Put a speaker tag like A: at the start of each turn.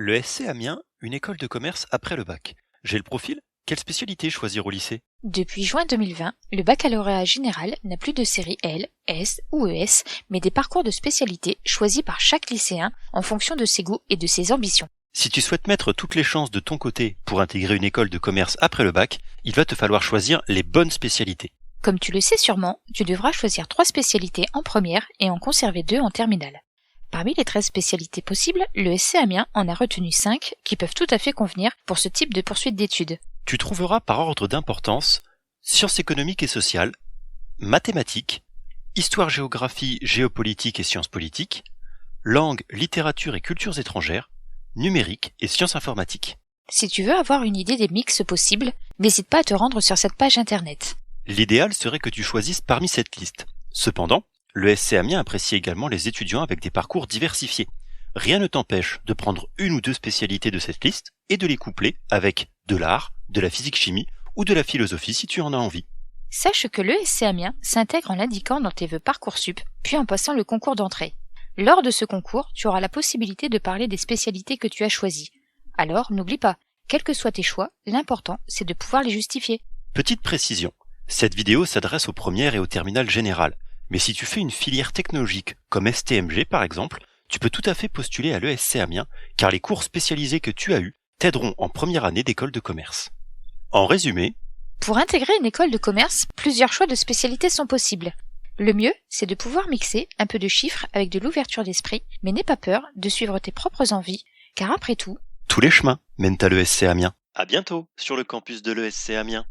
A: Le SC Amiens, une école de commerce après le bac. J'ai le profil? Quelle spécialité choisir au lycée?
B: Depuis juin 2020, le baccalauréat général n'a plus de série L, S ou ES, mais des parcours de spécialité choisis par chaque lycéen en fonction de ses goûts et de ses ambitions.
A: Si tu souhaites mettre toutes les chances de ton côté pour intégrer une école de commerce après le bac, il va te falloir choisir les bonnes spécialités.
B: Comme tu le sais sûrement, tu devras choisir 3 spécialités en première et en conserver 2 en terminale. Parmi les 13 spécialités possibles, le SC Amiens en a retenu 5 qui peuvent tout à fait convenir pour ce type de poursuite d'études.
A: Tu trouveras par ordre d'importance sciences économiques et sociales, mathématiques, histoire-géographie, géopolitique et sciences politiques, langue, littérature et cultures étrangères, numérique et sciences informatiques.
B: Si tu veux avoir une idée des mix possibles, n'hésite pas à te rendre sur cette page internet.
A: L'idéal serait que tu choisisses parmi cette liste. Cependant, le SC Amiens apprécie également les étudiants avec des parcours diversifiés. Rien ne t'empêche de prendre une ou deux spécialités de cette liste et de les coupler avec de l'art, de la physique-chimie ou de la philosophie si tu en as envie.
B: Sache que le SC Amiens s'intègre en l'indiquant dans tes vœux Parcoursup, puis en passant le concours d'entrée. Lors de ce concours, tu auras la possibilité de parler des spécialités que tu as choisies. Alors, n'oublie pas, quels que soient tes choix, l'important, c'est de pouvoir les justifier.
A: Petite précision, cette vidéo s'adresse aux premières et aux terminales générales. Mais si tu fais une filière technologique comme STMG par exemple, tu peux tout à fait postuler à l'ESC Amiens car les cours spécialisés que tu as eus t'aideront en première année d'école de commerce. En résumé,
B: Pour intégrer une école de commerce, plusieurs choix de spécialités sont possibles. Le mieux, c'est de pouvoir mixer un peu de chiffres avec de l'ouverture d'esprit, mais n'aie pas peur de suivre tes propres envies, car après tout,
A: tous les chemins mènent à l'ESC Amiens. À bientôt sur le campus de l'ESC Amiens.